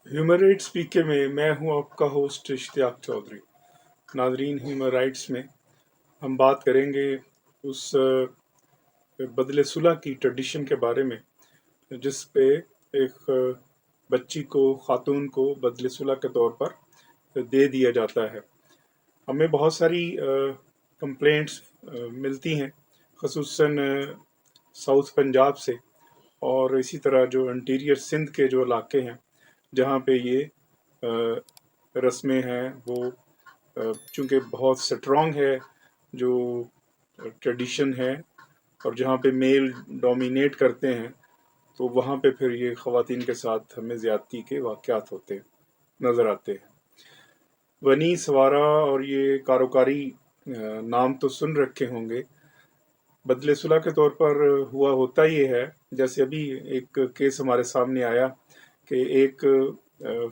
Human rights पीके में मैं हूं आपका होस्ट इश्तियाक चौधरी। नाजरीन, ह्यूमन राइट्स में हम बात करेंगे उस बदले सुलह की ट्रेडिशन के बारे में जिस पे एक बच्ची को, खातून को बदले सुलह के तौर पर दे दिया जाता है। हमें बहुत सारी कंप्लेंट्स मिलती हैं, खसूसन साउथ पंजाब से, और इसी तरह जो इंटीरियर सिंध के जो इलाके हैं जहाँ पे ये रस्में हैं वो चूँकि बहुत स्ट्रॉन्ग है जो ट्रेडिशन है, और जहाँ पे मेल डोमिनेट करते हैं, तो वहाँ पे फिर ये ख़वातीन के साथ हमें ज़्यादती के वाक़यात होते नज़र आते हैं। वनी, सवारा और ये कारोकारी नाम तो सुन रखे होंगे। बदले सुलह के तौर पर हुआ होता ये है, जैसे अभी एक केस हमारे सामने आया कि एक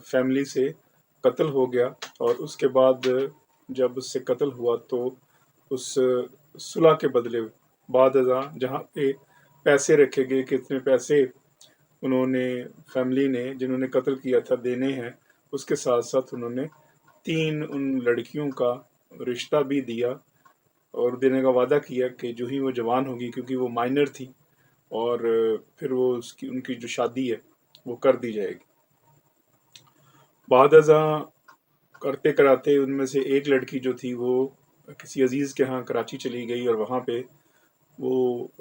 फैमिली से कत्ल हो गया, और उसके बाद जब उससे कत्ल हुआ तो उस सुलह के बदले बाद अज़ां जहाँ पे पैसे रखे गए, कितने पैसे उन्होंने, फैमिली ने जिन्होंने कत्ल किया था, देने हैं, उसके साथ साथ उन्होंने 3 उन लड़कियों का रिश्ता भी दिया और देने का वादा किया कि जो ही वो जवान होगी, क्योंकि वो माइनर थी, और फिर वो उनकी जो शादी है वो कर दी जाएगी। बाद अज़ां करते कराते उनमें से एक लड़की जो थी वो किसी अजीज़ के यहाँ कराची चली गई, और वहाँ पे वो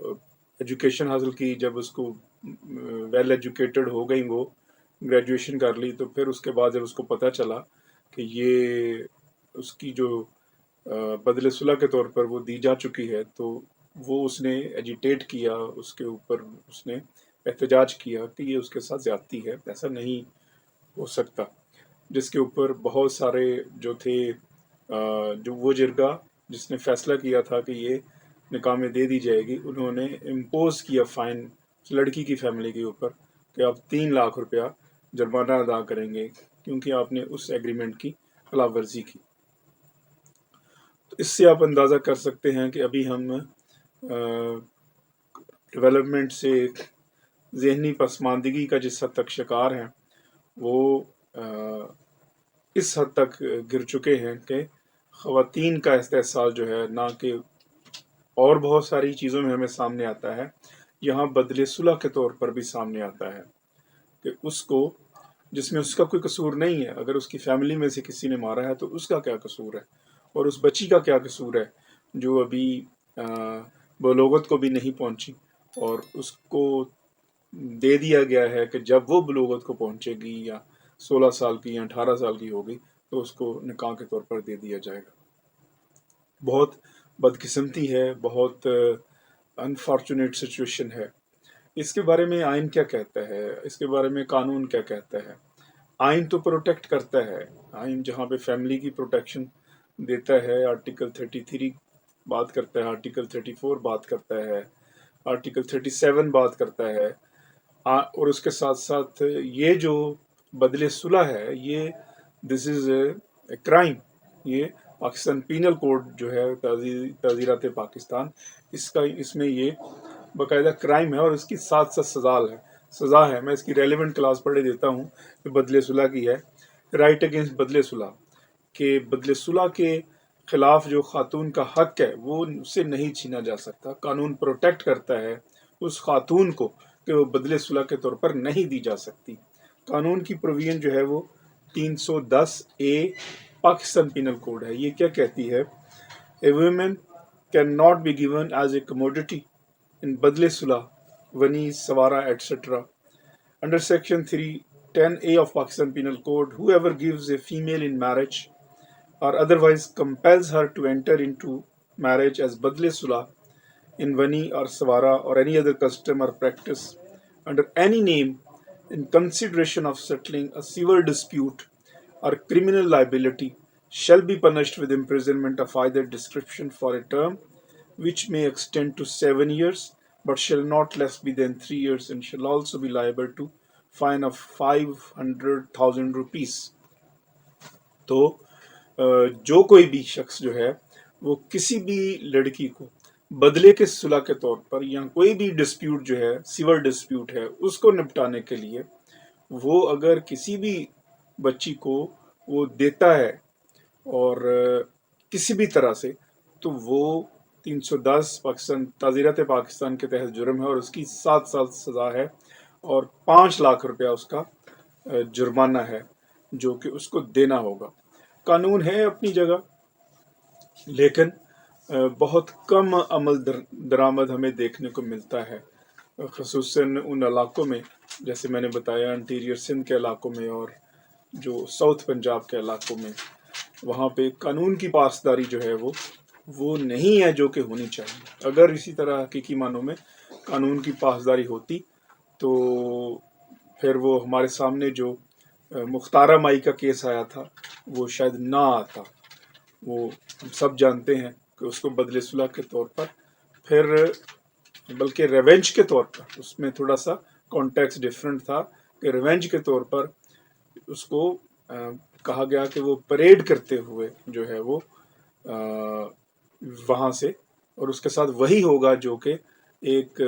एजुकेशन हासिल की। जब उसको वेल एजुकेटेड हो गई, वो ग्रेजुएशन कर ली, तो फिर उसके बाद जब उसको पता चला कि ये उसकी जो बदले सुलह के तौर पर वो दी जा चुकी है, तो वो उसने एजिटेट किया, उसके ऊपर उसने एहतजाज किया कि ये उसके साथ ज़्यादती है, ऐसा नहीं हो सकता। जिसके ऊपर बहुत सारे जो थे, जो वो जिरगा जिसने फैसला किया था कि ये निकाह में दे दी जाएगी, उन्होंने इम्पोज किया फ़ाइन लड़की की फैमिली के ऊपर कि आप 3 लाख रुपया जुर्माना अदा करेंगे क्योंकि आपने उस एग्रीमेंट की खिलाफ वर्जी की। तो इससे आप अंदाज़ा कर सकते हैं कि अभी हम डेवलपमेंट से ज़हनी पसमानदगी का जिस हद तक शिकार हैं, वो इस हद तक गिर चुके हैं कि ख़वातीन का इस्तेहसाल जो है, ना कि और बहुत सारी चीज़ों में हमें सामने आता है, यहाँ बदले सुलह के तौर पर भी सामने आता है कि उसको, जिसमें उसका कोई कसूर नहीं है, अगर उसकी फैमिली में से किसी ने मारा है तो उसका क्या कसूर है, और उस बच्ची का क्या कसूर है जो अभी बलोगत को भी नहीं पहुंची, और उसको दे दिया गया है कि जब वो बलोगत को पहुंचेगी या 16 साल की या 18 साल की होगी तो उसको निकाह के तौर पर दे दिया जाएगा। बहुत बदकिस्मती है, बहुत अनफॉर्चुनेट सिचुएशन है। इसके बारे में आइन क्या कहता है, इसके बारे में कानून क्या कहता है? आइन तो प्रोटेक्ट करता है। आइन जहाँ पे फैमिली की प्रोटेक्शन देता है, आर्टिकल 33 बात करता है, आर्टिकल 34 बात करता है, आर्टिकल 37 बात करता है। और उसके साथ साथ ये जो बदले सुलह है, ये दिस इज़ ए क्राइम। ये पाकिस्तान पीनल कोड जो है, ताज़ीरात पाकिस्तान, इसमें ये बाकायदा क्राइम है, और इसकी साथ साथ सज़ा है। मैं इसकी रेलिवेंट क्लास पढ़े देता हूँ कि बदले सुलह की है। राइट अगेंस्ट बदले सुलह, के बदले सुलह के खिलाफ जो खातून का हक है वो उससे नहीं छीना जा सकता। कानून प्रोटेक्ट करता है उस खातून को कि वो बदले सुलह के तौर पर नहीं दी जा सकती। कानून की प्रोविजन जो है वो 310A पाकिस्तान पिनल कोड है। ये क्या कहती है? A women can not be given as a commodity in Badle Sulah, Vani, Savara, etc. Under Section 310A of Pakistan Penal Code, whoever gives a female in marriage or otherwise compels her to enter into marriage as Badle Sulah in Vani or Savara or any other custom or practice under any name in consideration of settling a civil dispute or criminal liability shall be punished with imprisonment of either description for a term which may extend to 7 years, but shall not less be than 3 years, and shall also be liable to fine of 500,000 rupees. तो जो कोई भी शख्स जो है वो किसी भी लड़की को बदले के सुलह के तौर पर या कोई भी डिस्प्यूट जो है, सिविल डिस्प्यूट है, उसको निपटाने के लिए वो अगर किसी भी بچی کو وہ دیتا ہے اور کسی بھی طرح سے، تو وہ 310 پاکستان تعزیرات پاکستان کے تحت جرم ہے اور اس کی 7 سال سزا ہے اور 5 لاکھ روپیہ اس کا جرمانہ ہے جو کہ اس کو دینا ہوگا۔ قانون ہے اپنی جگہ، لیکن بہت کم عمل درآمد ہمیں دیکھنے کو ملتا ہے، خصوصاً ان علاقوں میں جیسے میں نے بتایا انٹیریئر سندھ کے علاقوں میں اور جو ساؤتھ پنجاب کے علاقوں میں، وہاں پہ قانون کی پاسداری جو ہے وہ نہیں ہے جو کہ ہونی چاہیے۔ اگر اسی طرح حقیقی معنوں میں قانون کی پاسداری ہوتی تو پھر وہ ہمارے سامنے جو مختارہ مائی کا کیس آیا تھا وہ شاید نہ آتا۔ وہ ہم سب جانتے ہیں کہ اس کو بدلے صلح کے طور پر، پھر بلکہ ریونج کے طور پر، اس میں تھوڑا سا کانٹیکس ڈیفرنٹ تھا کہ ریونج کے طور پر اس کو کہا گیا کہ وہ پریڈ کرتے ہوئے جو ہے وہ وہاں سے، اور اس کے ساتھ وہی ہوگا جو کہ ایک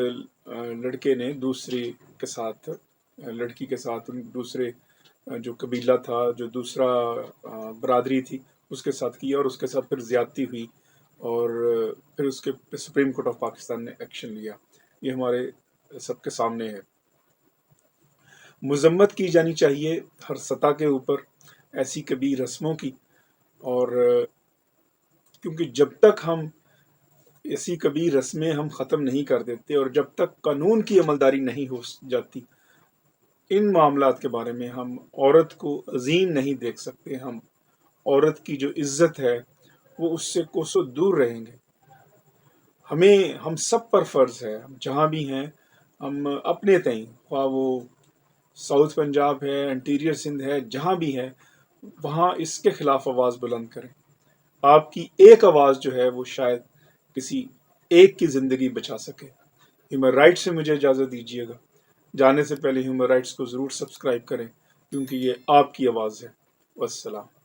لڑکے نے دوسری کے ساتھ، لڑکی کے ساتھ دوسرے جو قبیلہ تھا، جو دوسرا برادری تھی، اس کے ساتھ کیا اور اس کے ساتھ پھر زیادتی ہوئی اور پھر اس کے سپریم کورٹ آف پاکستان نے ایکشن لیا۔ یہ ہمارے سب کے سامنے ہے۔ مذمت کی جانی چاہیے ہر سطح کے اوپر ایسی کبھی رسموں کی، اور کیونکہ جب تک ہم ایسی کبھی رسمیں ہم ختم نہیں کر دیتے اور جب تک قانون کی عملداری نہیں ہو جاتی، ان معاملات کے بارے میں ہم عورت کو عظیم نہیں دیکھ سکتے۔ ہم عورت کی جو عزت ہے وہ اس سے کوسوں دور رہیں گے۔ ہم سب پر فرض ہے، ہم جہاں بھی ہیں، ہم اپنے تئیں، خواہ وہ ساؤتھ پنجاب ہے، انٹیریئر سندھ ہے، جہاں بھی ہے، وہاں اس کے خلاف آواز بلند کریں۔ آپ کی ایک آواز جو ہے وہ شاید کسی ایک کی زندگی بچا سکے۔ ہیومن رائٹس سے مجھے اجازت دیجیے گا۔ جانے سے پہلے ہیومن رائٹس کو ضرور سبسکرائب کریں کیونکہ یہ آپ کی آواز ہے۔ والسلام۔